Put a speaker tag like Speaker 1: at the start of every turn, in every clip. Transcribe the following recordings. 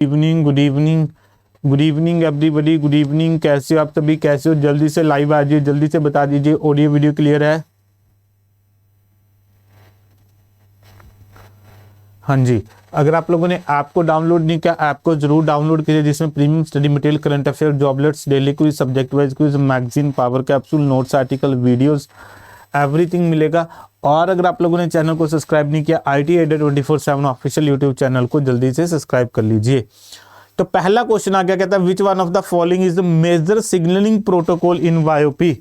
Speaker 1: Evening, good evening, good evening everybody, good evening. कैसे हो आप सभी, कैसे हो? जल्दी से लाइव आ जाइए, जल्दी से बता दीजिए ऑडियो वीडियो क्लियर है। हाँ जी, अगर आप लोगों ने ऐप को डाउनलोड नहीं किया, ऐप को जरूर डाउनलोड कीजिए, जिसमें premium study material, current affair, जॉबलेट्स, daily quiz, subject wise quiz, magazine, power capsule, notes, article, videos, everything मिलेगा। और अगर आप लोगों ने चैनल को सब्सक्राइब नहीं किया, IT अड्डा 24/7 ऑफिशियल यूट्यूब चैनल को जल्दी से सब्सक्राइब कर लीजिए। तो पहला क्वेश्चन आ गया, कहता है which one of the following is the major signalling protocol in VoIP.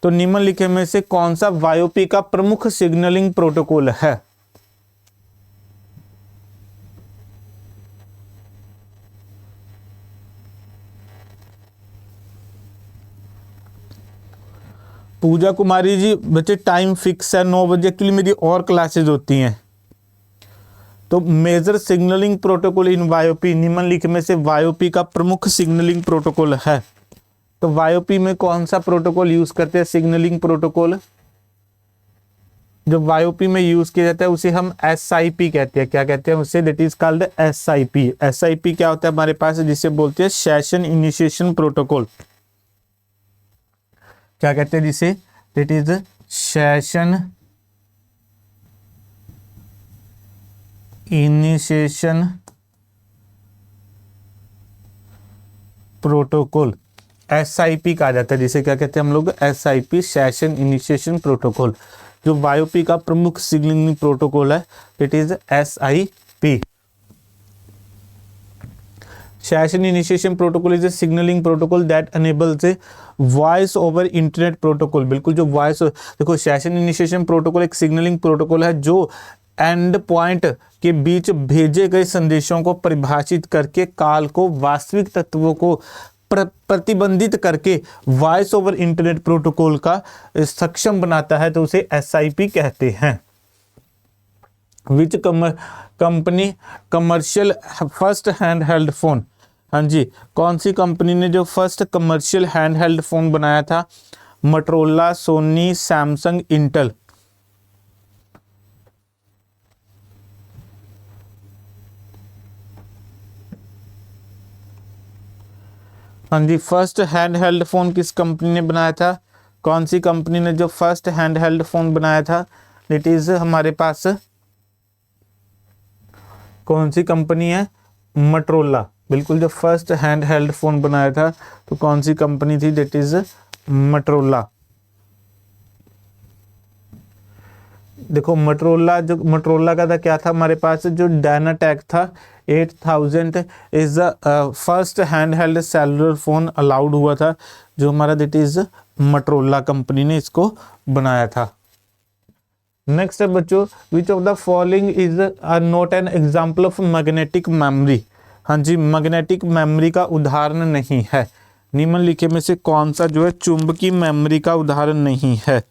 Speaker 1: तो निम्नलिखित में से कौन सा वायोपी का प्रमुख सिग्नलिंग प्रोटोकॉल है? पूजा कुमारी जी, बच्चे टाइम फिक्स है 9 बजे, एक्चुअली मेरी और क्लासेज होती हैं। तो मेजर सिग्नलिंग प्रोटोकॉल इन वायोपी, निम्नलिखित में से वायोपी का प्रमुख सिग्नलिंग प्रोटोकॉल है। तो वायोपी में कौन सा प्रोटोकॉल यूज करते हैं? सिग्नलिंग प्रोटोकॉल जो वायोपी में यूज किया जाता है उसे हम SIP कहते हैं। क्या कहते हैं उसे? That is called SIP। SIP क्या होता है हमारे पास, जिसे बोलते हैं सेशन इनिशिएशन प्रोटोकॉल। क्या कहते हैं जिसे? That is session initiation protocol, SIP कहा जाता है, जिसे क्या कहते हैं हम लोग? SIP, session initiation protocol. जो वायोपी का प्रमुख सिग्नलिंग प्रोटोकॉल है, it is SIP। Session initiation protocol is a signalling protocol that enables a voice over internet protocol. बिल्कुल, जो वॉइस, देखो सेशन इनिशिएशन प्रोटोकॉल एक सिग्नलिंग प्रोटोकॉल है जो एंड पॉइंट के बीच भेजे गए संदेशों को परिभाषित करके काल को वास्तविक तत्वों को प्रतिबंधित करके वॉइस ओवर इंटरनेट प्रोटोकॉल का सक्षम बनाता है। तो उसे SIP कहते हैं। Which company commercial first hand held phone. हाँ जी, कौन सी कंपनी ने जो first commercial hand held phone बनाया था? Motorola, Sony, Samsung, Intel. हाँ जी, फर्स्ट हैंड हेल्ड फोन किस कंपनी ने बनाया था? कौन सी कंपनी ने जो फर्स्ट हैंड हेल्ड फोन बनाया था? इट इज हमारे पास कौन सी कंपनी है? मोटोरोला। बिल्कुल, जो फर्स्ट हैंड हेल्ड फोन बनाया था तो कौन सी कंपनी थी? That is Motorola. देखो मोटोरोला, जो मोटोरोला का था क्या था हमारे पास? जो डायनाटेक था 8000 is the first hand held cellular phone allowed हुआ था, जो हमारा दैट इज मोटोरोला कंपनी ने इसको बनाया था। नेक्स्ट है बच्चों, विच of the following is not an example of magnetic memory. हाँ जी, मैग्नेटिक मेमोरी का उदाहरण नहीं है। निम्नलिखित में से कौन सा जो है चुंबकीय मेमोरी का उदाहरण नहीं है?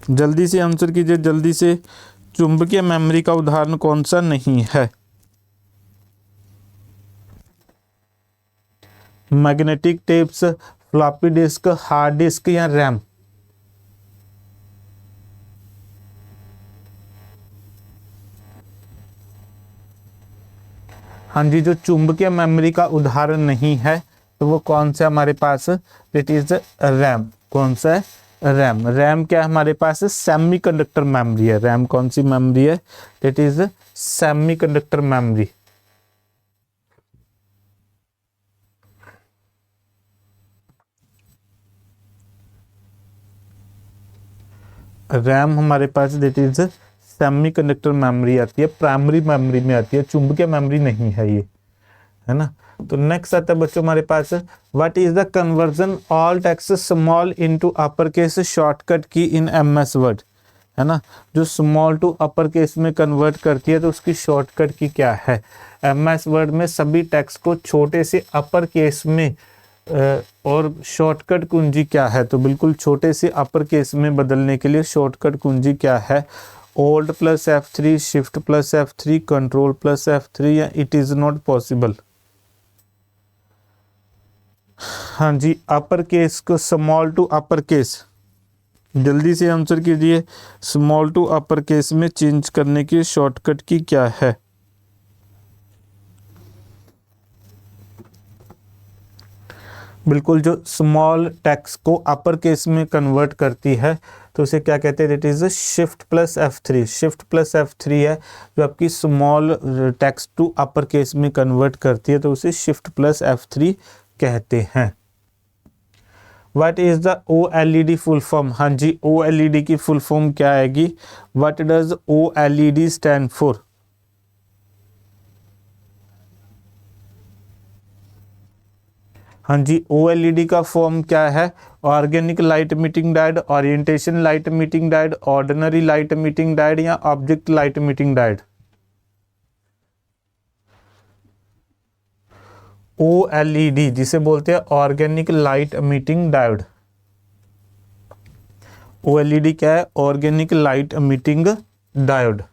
Speaker 1: जल्दी से आंसर कीजिए, जल्दी से। चुंबकीय मेमोरी का उदाहरण कौन सा नहीं है? Magnetic tapes, floppy disk, hard disk या रैम? हाँ जी, जो चुंबकीय मेमोरी का उदाहरण नहीं है तो वो कौन सा हमारे पास? It is RAM. कौन सा है? रैम। रैम क्या हमारे पास? सेमीकंडक्टर मेमोरी है। रैम कौन सी मेमोरी है? It is semiconductor memory. RAM हमारे पास दैट इज सेमीकंडक्टर मेमोरी आती है, प्राइमरी मेमोरी में आती है, चुंबकीय मेमोरी नहीं है ये, है ना। तो नेक्स्ट आता है बच्चों हमारे पास, what is the conversion all text small into upper case shortcut की इन MS वर्ड, है ना। जो स्मॉल टू अपर केस में कन्वर्ट करती है तो उसकी शॉर्टकट की क्या है? MS वर्ड में सभी टेक्स्ट को छोटे से अपर केस में और शॉर्टकट कुंजी क्या है? तो बिल्कुल छोटे से अपर केस में बदलने के लिए शॉर्टकट कुंजी क्या है? Alt + F3, shift + F3, control + F3 या इट इज नॉट पॉसिबल? हाँ जी, अपर केस को स्मॉल टू अपर केस जल्दी से आंसर कीजिए। स्मॉल टू अपर केस में चेंज करने की शॉर्टकट की क्या है? बिल्कुल, जो स्मॉल टेक्स्ट को अपर केस में कन्वर्ट करती है तो उसे क्या कहते हैं? That is shift plus F3। Shift plus F3 है जो आपकी small text to upper case में कन्वर्ट करती है, तो उसे शिफ्ट प्लस F3 कहते हैं। What is the OLED full form? हाँ जी, OLED की फुल फॉर्म क्या आएगी? What does OLED stand for? हाँ जी, OLED का फॉर्म क्या है? Organic light meeting diode, orientation light meeting diode, ordinary light meeting diode या object light meeting diode? OLED जिसे बोलते हैं organic light meeting diode. OLED क्या है? Organic light meeting diode.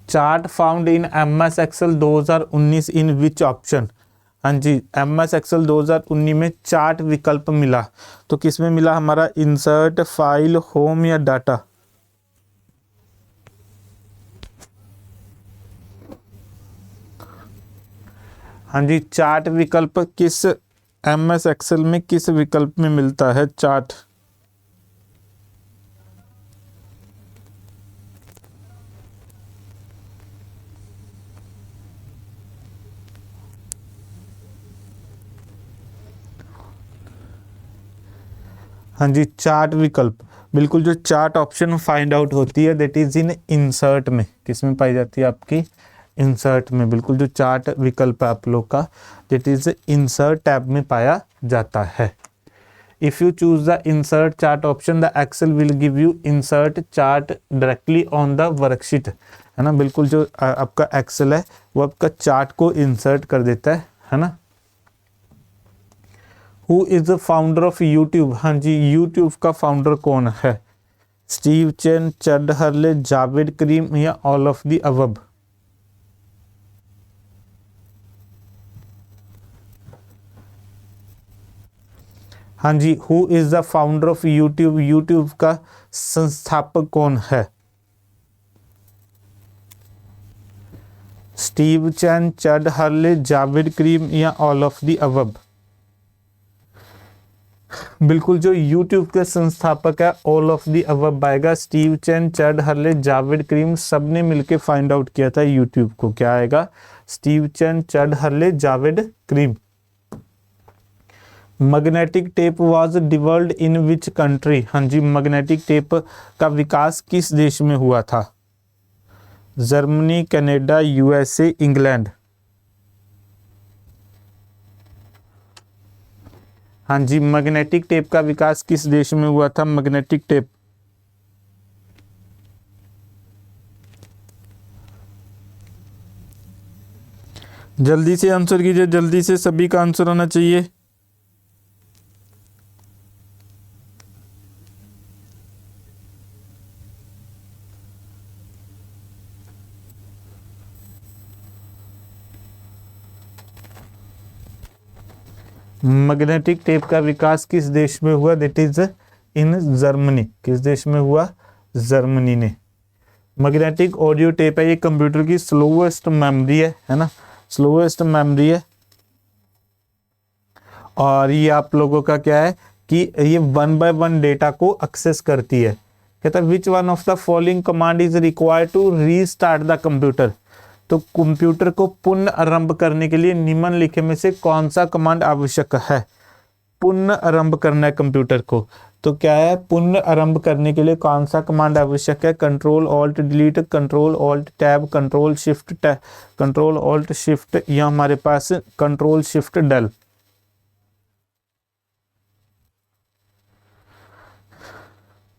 Speaker 1: Chart found in MS Excel 2019 in which option? हाँ जी, MS Excel 2019 में chart विकल्प मिला, तो किस में मिला? हमारा इंसर्ट, फाइल, होम या डाटा? हाँ जी, चार्ट विकल्प किस MS Excel में किस विकल्प में मिलता है? चार्ट। हाँ जी, चार्ट विकल्प, बिल्कुल, जो चार्ट ऑप्शन फाइंड आउट होती है दैट इज इन इंसर्ट में। किस में पाई जाती है? आपकी इंसर्ट में। बिल्कुल, जो चार्ट विकल्प है आप लोग का दैट इज इंसर्ट टैब में पाया जाता है। If you choose the insert chart option the Excel will give you insert chart directly on the worksheet, है ना। बिल्कुल, जो आपका एक्सेल है वो आपका चार्ट को इंसर्ट कर देता है ना। Who is the founder of YouTube? हाँ जी, यूट्यूब का फाउंडर कौन है? Steve Chen, Chad Hurley, Jawed Karim या ऑल ऑफ द अबव? हाँ जी, who is the founder of YouTube? YouTube का संस्थापक कौन है? स्टीव चैन, चड हर्ले, जावेद करीम या ऑल ऑफ द अबव? बिल्कुल, जो YouTube के संस्थापक है ऑल ऑफ दी अबव आएगा। Steve Chen, Chad Hurley, Jawed करीम सबने मिलके फाइंड आउट किया था YouTube को। क्या आएगा? Steve Chen, Chad Hurley, Jawed Karim. Magnetic tape was developed in which country? हाँ जी, मैग्नेटिक टेप का विकास किस देश में हुआ था? Germany, Canada, USA, England? हाँ जी, मैग्नेटिक टेप का विकास किस देश में हुआ था? Magnetic tape. जल्दी से आंसर कीजिए, जल्दी से, सभी का आंसर होना चाहिए। मैग्नेटिक टेप का विकास किस देश में हुआ? That is in Germany. किस देश में हुआ? जर्मनी ने। मैग्नेटिक ऑडियो टेप है, ये कंप्यूटर की स्लोएस्ट मेमोरी है ना, स्लोएस्ट मेमोरी है। और ये आप लोगों का क्या है कि ये 1 by 1 डेटा को एक्सेस करती है। कहता है which one of the following command is required to restart the computer? तो कंप्यूटर को पुनः आरंभ करने के लिए निम्नलिखित में से कौन सा कमांड आवश्यक है? पुनः आरंभ करना है कंप्यूटर को, तो क्या है? पुनः आरंभ करने के लिए कौन सा कमांड आवश्यक है? Control alt delete, control alt tab, control shift tab, control alt shift या हमारे पास कंट्रोल शिफ्ट डेल?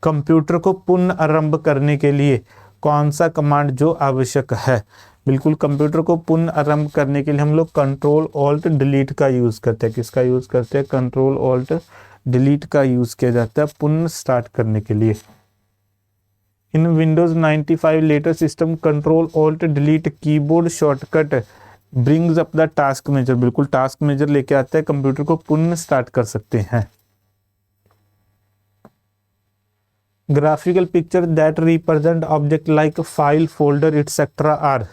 Speaker 1: कंप्यूटर को पुनः आरंभ करने के लिए कौन सा कमांड जो आवश्यक है? बिल्कुल, कंप्यूटर को पुनः आरंभ करने के लिए हम लोग कंट्रोल ऑल्ट डिलीट का यूज करते हैं। किसका यूज करते हैं? कंट्रोल ऑल्ट डिलीट का यूज किया जाता है पुनः स्टार्ट करने के लिए। In Windows 95 latest system control alt delete keyboard shortcut brings up the task manager. बिल्कुल, टास्क मेजर लेके आते हैं, कंप्यूटर को पुनः स्टार्ट कर सकते हैं। Graphical picture that represent object like file, folder etcetera are.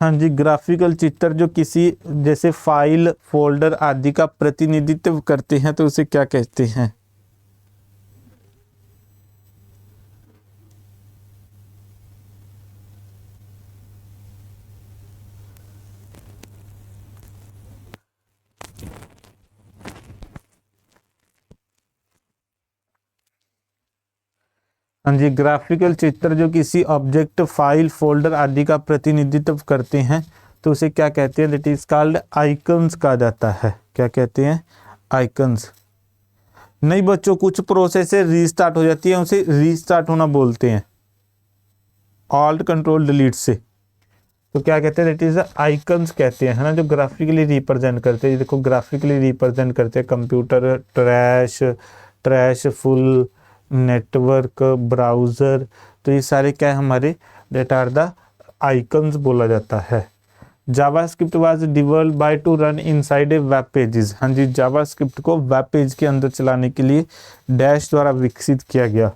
Speaker 1: हाँ जी, ग्राफिकल चित्र जो किसी जैसे फाइल, फोल्डर आदि का प्रतिनिधित्व करते हैं तो उसे क्या कहते हैं? हाँ जी, ग्राफिकल चित्र जो किसी ऑब्जेक्ट, फाइल, फोल्डर आदि का प्रतिनिधित्व करते हैं तो उसे क्या कहते हैं? दैट इज कॉल्ड आइकन्स कहा जाता है। क्या कहते हैं? आइकन्स। नहीं बच्चों, कुछ प्रोसेस से रीस्टार्ट हो जाती है, उसे रीस्टार्ट होना बोलते हैं, ऑल्ट कंट्रोल डिलीट से। तो क्या कहते हैं? दैट इज आइकन्स कहते हैं, है ना, जो ग्राफिकली रिप्रेजेंट करते हैं। देखो ग्राफिकली रिप्रेजेंट करते हैं computer, trash, trash full, network, browser. तो ये सारे क्या है हमारे? दैट आर द आइकन्स बोला जाता है। JavaScript was developed by two run inside a web pages. हाँ जी, जावास्क्रिप्ट को वेब पेज के अंदर चलाने के लिए डैश द्वारा विकसित किया गया।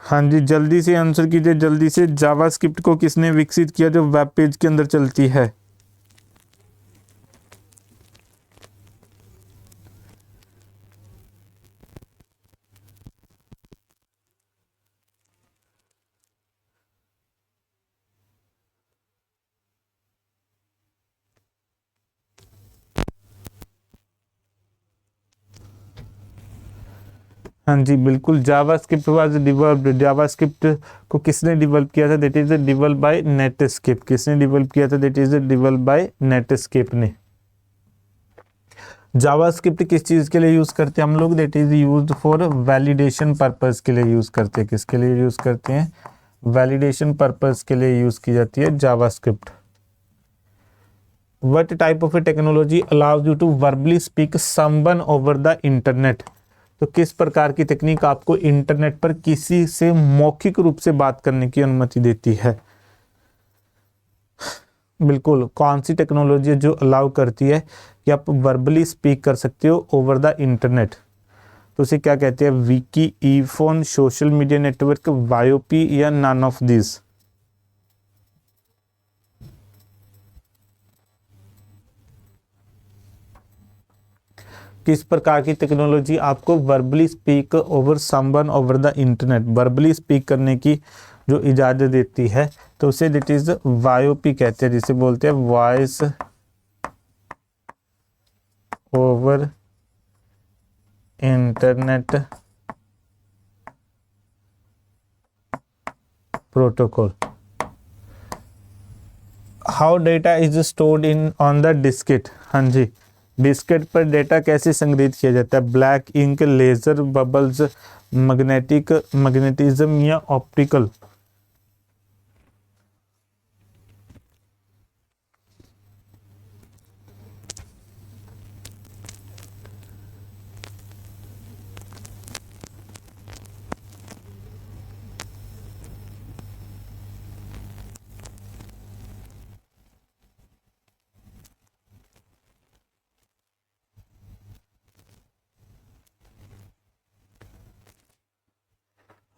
Speaker 1: हाँ जी, जल्दी से आंसर कीजिए, जल्दी से। जावास्क्रिप्ट को किसने विकसित किया जो वेब पेज के अंदर चलती है? हाँ जी बिल्कुल, जावास्क्रिप्ट वाज डेवलप्ड। जावास्क्रिप्ट को किसने डेवलप किया था? That is develop by Netscape. किसने डेवलप किया था? That is develop by Netscape ने। जावास्क्रिप्ट किस चीज के लिए यूज करते हैं हम लोग? That is used for validation purpose के लिए यूज करते हैं। किसके लिए यूज करते हैं? वैलिडेशन पर्पस के लिए यूज की जाती है JavaScript. What type of a technology allows you to verbally speak someone over the internet? तो किस प्रकार की तकनीक आपको इंटरनेट पर किसी से मौखिक रूप से बात करने की अनुमति देती है? बिल्कुल, कौन सी टेक्नोलॉजी जो अलाउ करती है कि आप वर्बली स्पीक कर सकते हो ओवर द इंटरनेट? तो उसे क्या कहते हैं? विकी, ईफोन, सोशल मीडिया नेटवर्क, वायोपी या नन ऑफ दिस? किस प्रकार की टेक्नोलॉजी आपको verbally speak over someone over the internet, verbally speak करने की जो इजाज़त देती है तो उसे दैट इज वायोपी कहते हैं, जिसे बोलते हैं voice over internet protocol. How data is stored in on the Diskit? हाँ जी, डिस्केट पर डेटा कैसे संग्रहित किया जाता है? Black ink, laser, bubbles, magnetism या ऑप्टिकल?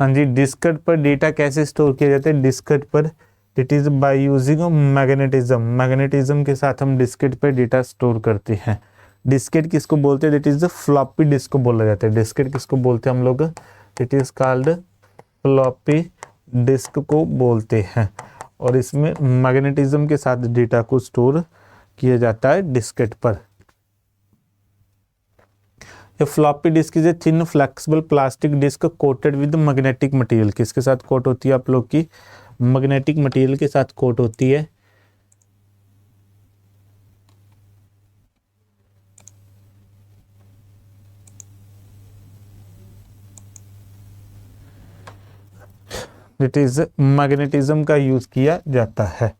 Speaker 1: हाँ जी, डिस्केट पर डेटा कैसे स्टोर किया जाता है? डिस्केट पर it is by using magnetism. Magnetism के साथ हम डिस्केट पर डेटा स्टोर करते हैं। डिस्केट किसको बोलते हैं? दैट इज फ्लॉपी डिस्क को बोला जाता है। डिस्केट किसको बोलते हैं हम लोग? It is called floppy disk को बोलते हैं। और इसमें मैग्नेटिज्म के साथ डेटा को स्टोर किया जाता है डिस्केट पर। A floppy disk is a thin flexible plastic disk coated with magnetic material। किसके साथ कोट होती है आप लोग की? मैग्नेटिक मटेरियल के साथ कोट होती है। इट इज मैग्नेटिज्म का यूज किया जाता है।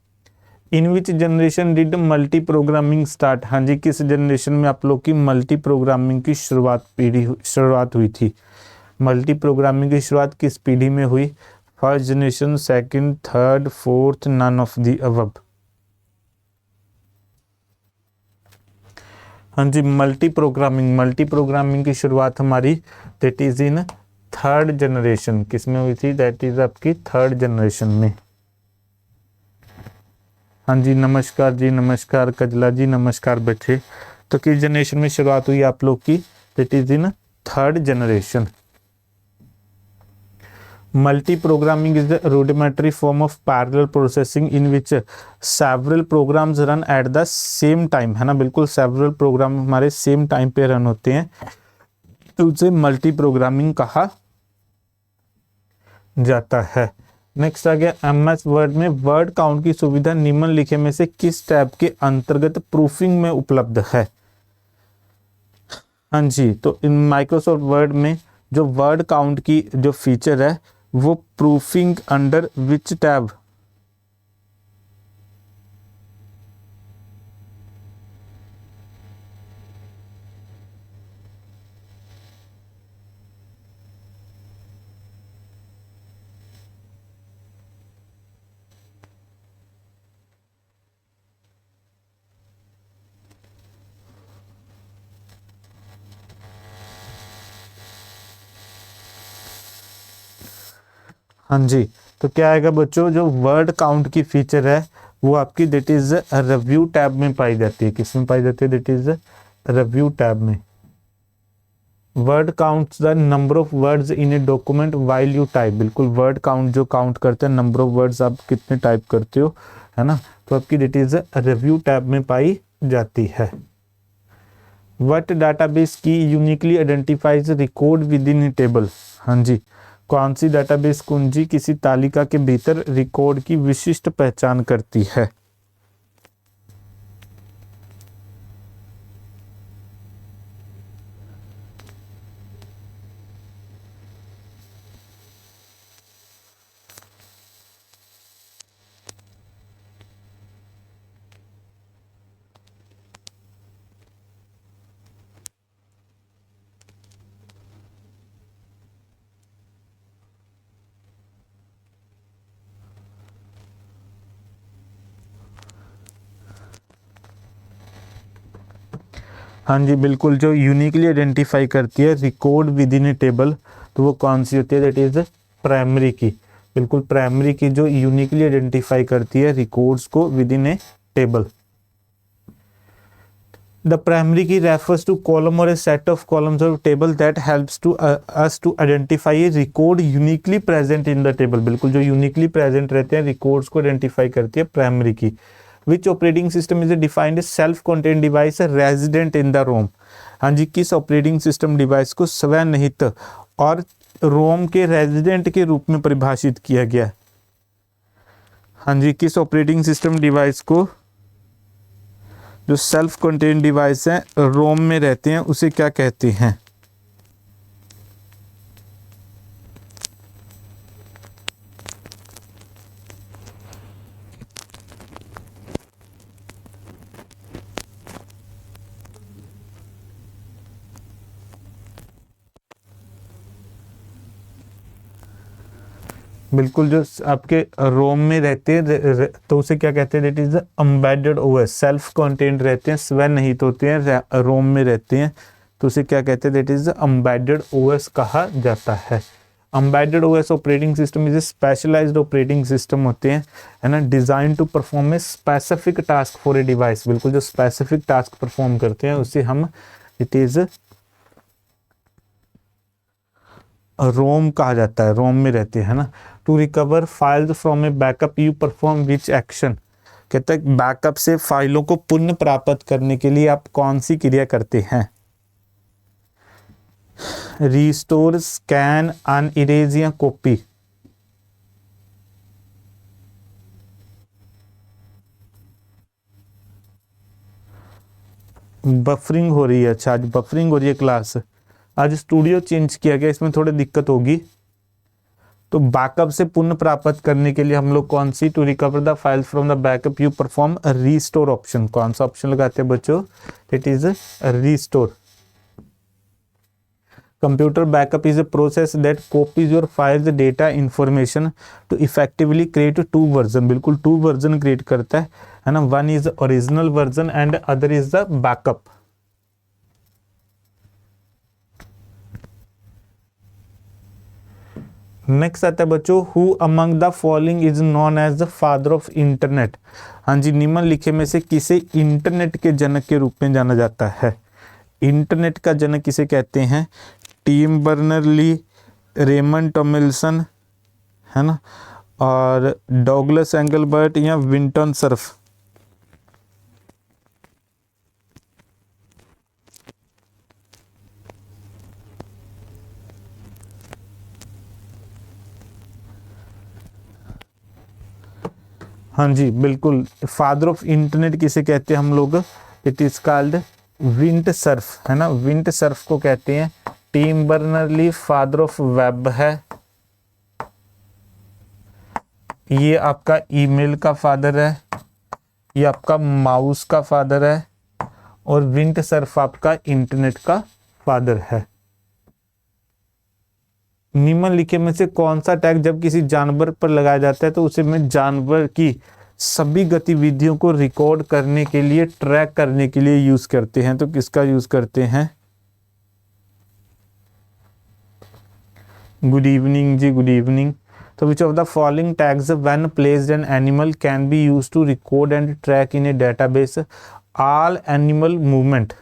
Speaker 1: In which generation did multi programming start? हाँ जी, किस जनरेशन में आप लोग की मल्टी प्रोग्रामिंग की शुरुआत हुई थी? मल्टी प्रोग्रामिंग की शुरुआत किस पीढ़ी में हुई? First generation, second, third, fourth, none of the above? हाँ जी, मल्टी प्रोग्रामिंग की शुरुआत हमारी that is in third generation, किसमें हुई थी? दैट इज आपकी थर्ड जनरेशन में। हाँ जी, नमस्कार जी, नमस्कार कजला जी, नमस्कार बच्चे। तो किस जनरेशन में शुरुआत हुई आप लोग की? That is in third generation. Multi programming is the rudimentary form of parallel processing in which several programs run at the same time, है ना, बिल्कुल several प्रोग्राम हमारे सेम टाइम पे रन होते हैं, तो उसे मल्टी प्रोग्रामिंग कहा जाता है। नेक्स्ट आ गया एमएस वर्ड में वर्ड काउंट की सुविधा निम्नलिखित में से किस टैब के अंतर्गत प्रूफिंग में उपलब्ध है? हाँ जी, तो इन माइक्रोसॉफ्ट वर्ड में जो वर्ड काउंट की जो फीचर है वो प्रूफिंग अंडर विच टैब? हाँ जी, तो क्या आएगा बच्चों? जो वर्ड काउंट की फीचर है वो आपकी दैट इज रिव्यू टैब में पाई जाती है। किस में पाई जाती है? दैट इज रिव्यू टैब में। Word counts the number of words in a document while you type. बिल्कुल, वर्ड काउंट जो काउंट करते हैं नंबर ऑफ वर्ड्स आप कितने टाइप करते हो, है ना, तो आपकी दैट इज रिव्यू टैब में पाई जाती है। व्हाट डाटाबेस की uniquely identifies record with in A table? हाँ जी, कौन सी डाटाबेस कुंजी किसी तालिका के भीतर रिकॉर्ड की विशिष्ट पहचान करती है? हाँ जी, बिल्कुल, जो यूनिकली आइडेंटिफाई करती है record with in A table, तो वो कौन सी होती है? दैट इज प्राइमरी की। बिल्कुल, प्राइमरी की जो यूनिकली आइडेंटिफाई करती है रिकॉर्ड्स को with in A table. The primary key refers to column or a set of columns or table that helps to us to identify a record uniquely present in the table। बिल्कुल, जो uniquely present रहते हैं records को identify करती है primary key। Which operating system is defined as self-contained device resident in the ROM? हाँ जी, किस ऑपरेटिंग सिस्टम डिवाइस को स्वनिहित और रोम के रेजिडेंट के रूप में परिभाषित किया गया? हाँ जी, किस ऑपरेटिंग सिस्टम डिवाइस को जो सेल्फ कंटेन डिवाइस है रोम में रहते हैं उसे क्या कहते हैं? बिल्कुल, जो आपके रोम में रहते हैं तो उसे क्या कहते हैं? That is embedded OS. Self content रहते हैं, स्वनिहित होते हैं, रोम में रहते हैं, तो उसे क्या कहते हैं? दैट इज एम्बेडेड ओएस कहा जाता है। Embedded OS operating system is a specialised operating system होते हैं, है ना, design to perform a specific task for a device. बिल्कुल, जो स्पेसिफिक टास्क परफॉर्म करते हैं उसे हम इट इज रोम कहा जाता है, रोम में रहते हैं, है ना। To recover files from a backup you perform which action? कहते हैं बैकअप से फाइलों को पुनः प्राप्त करने के लिए आप कौन सी क्रिया करते हैं? रिस्टोर, स्कैन, अनइरेज या कॉपी? बफरिंग हो रही है। अच्छा, आज बफरिंग हो रही है क्लास। आज स्टूडियो चेंज किया गया, इसमें थोड़ी दिक्कत होगी। तो बैकअप से पुनः प्राप्त करने के लिए हम लोग कौन सी? To recover the file from the backup you perform restore option. कौन सा ऑप्शन लगाते हैं बच्चों? It is restore. Computer backup is a process that copies your files data information to effectively create two version। बिल्कुल, two version create करता है ना। One is original version and other is the backup. Next आता है बच्चों, who among the following is known as the father of internet. हाँ जी, निम्नलिखित में से किसे इंटरनेट के जनक के रूप में जाना जाता है? इंटरनेट का जनक किसे कहते हैं? टिम बर्नर-ली, रेमंड टॉमिल्सन, है ना, और डॉगलस एंगलबर्ट या विंटन सर्फ। हाँ जी बिल्कुल, फादर ऑफ इंटरनेट किसे कहते हैं हम लोग? इट इज कॉल्ड विंट सर्फ, है ना, विंट सर्फ को कहते हैं। टिम बर्नर-ली फादर ऑफ वेब है, ये आपका ईमेल का फादर है, ये आपका माउस का फादर है, और विंट सर्फ आपका इंटरनेट का फादर है। निम्नलिखित में से कौन सा टैग जब किसी जानवर पर लगाया जाता है तो उसे में जानवर की सभी गतिविधियों को रिकॉर्ड करने के लिए, ट्रैक करने के लिए यूज करते हैं? तो किसका यूज करते हैं? गुड इवनिंग जी, गुड इवनिंग। तो which of the following tags when placed an animal can be use to record and track in a database all animal movement.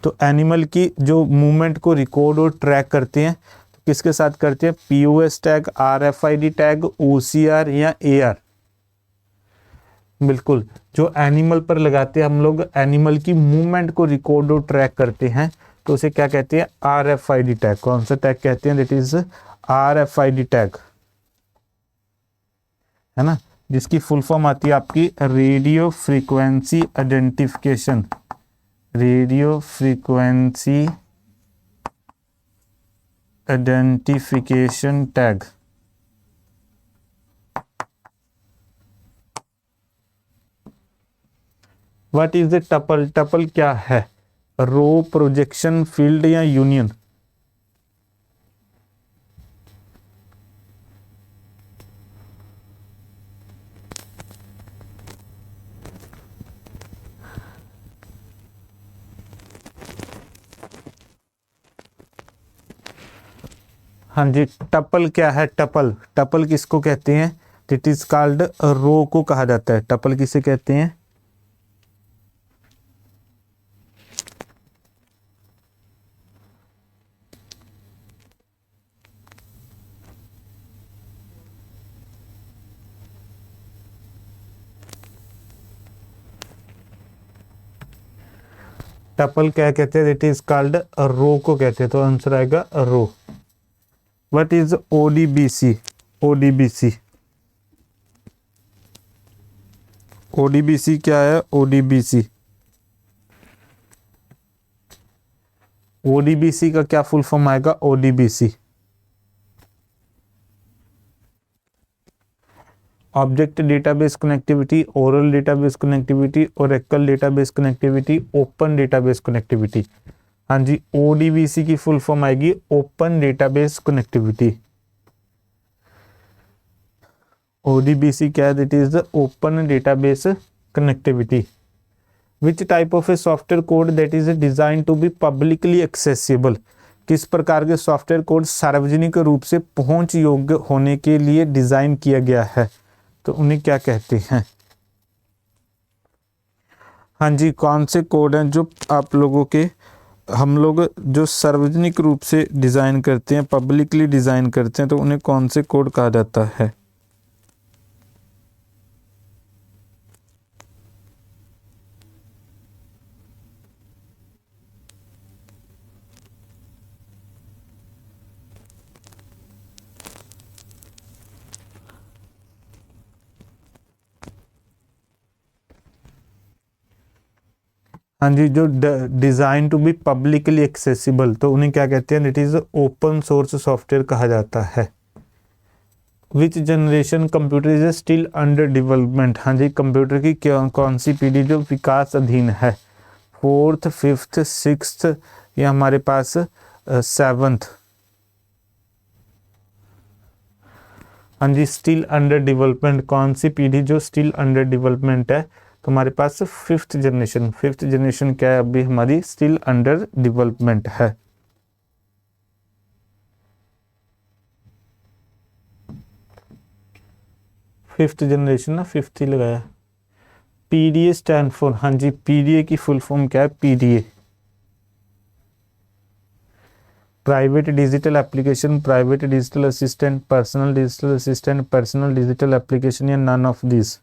Speaker 1: तो एनिमल की जो मूवमेंट को रिकॉर्ड और ट्रैक करते हैं तो किसके साथ करते हैं? POS tag, RFID tag, OCR या एआर। बिल्कुल, जो एनिमल पर लगाते हैं हम लोग, एनिमल की मूवमेंट को रिकॉर्ड और ट्रैक करते हैं तो उसे क्या कहते हैं? RFID tag. कौन सा टैग कहते हैं? दैट इज आरएफआईडी टैग, है ना, जिसकी फुल फॉर्म आती है आपकी radio frequency identification, radio frequency identification tag. What is the tuple? Tuple क्या है? रो, प्रोजेक्शन, फील्ड या यूनियन? हाँ जी, टपल क्या है? टपल, टपल किसको कहते हैं? इट इज कॉल्ड रो को कहा जाता है। टपल किसे कहते हैं? टपल क्या कहते हैं? इट इज कॉल्ड रो को कहते हैं, तो आंसर आएगा row. What is ODBC? ODBC, ODBC क्या है? ओडीबीसी, ओडीबीसी का क्या फुल फॉर्म आएगा? ODBC object database connectivity, oral database connectivity, Oracle database connectivity, open database connectivity. हाँ जी, ओडीबीसी की फुल फॉर्म आएगी ओपन डेटाबेस कनेक्टिविटी। ओडीबीसी क्या है? It is the open database connectivity. Which type of a software code that is design to be publicly accessible? किस प्रकार के software code सार्वजनिक रूप से पहुंच योग्य होने के लिए डिजाइन किया गया है, तो उन्हें क्या कहते हैं? हाँ जी, कौन से कोड हैं जो आप लोगों के, हम लोग जो सार्वजनिक रूप से डिज़ाइन करते हैं, पब्लिकली डिज़ाइन करते हैं, तो उन्हें कौन से कोड कहा जाता है? हाँ जी, जो design to be publicly accessible, तो उन्हें क्या कहते हैं? It is open source software कहा जाता है। Which generation computer is still under development? हाँ जी, कंप्यूटर की कौन सी पीढ़ी जो विकास अधीन है? 4th, 5th, 6th या हमारे पास 7th? हाँ जी, स्टिल अंडर डेवलपमेंट, कौन सी पीढ़ी जो स्टिल अंडर डेवलपमेंट है? तो हमारे पास 5th जनरेशन। 5th जनरेशन क्या है? अभी हमारी स्टिल अंडर डेवलपमेंट है। 5th जनरेशन ना, 5th ही लगाया। PDA स्टैंड फॉर, हाँ जी PDA की फुल फॉर्म क्या है? PDA private digital application, private digital assistant, personal digital assistant, personal digital application, या नन ऑफ दिस।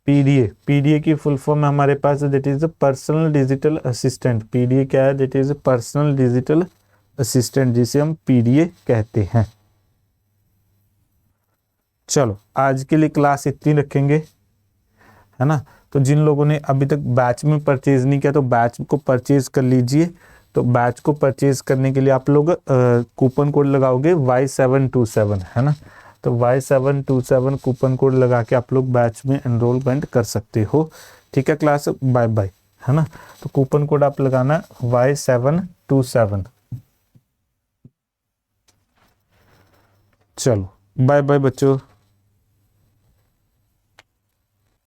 Speaker 1: पीडीए की फुल फॉर्म है हमारे पास, that is personal digital assistant. PDA क्या है? That is personal digital assistant, जिसे हम पीडीए कहते हैं। चलो आज के लिए क्लास इतनी रखेंगे, है ना। तो जिन लोगों ने अभी तक बैच में परचेज नहीं किया तो बैच को परचेज कर लीजिए। तो बैच को परचेज करने के लिए आप लोग कूपन कोड लगाओगे Y727, है ना। तो Y727 कूपन कोड लगा के आप लोग बैच में एनरोलमेंट कर सकते हो। ठीक है क्लास, बाय बाय, है ना। तो कूपन कोड आप लगाना Y727। चलो बाय बाय बच्चों।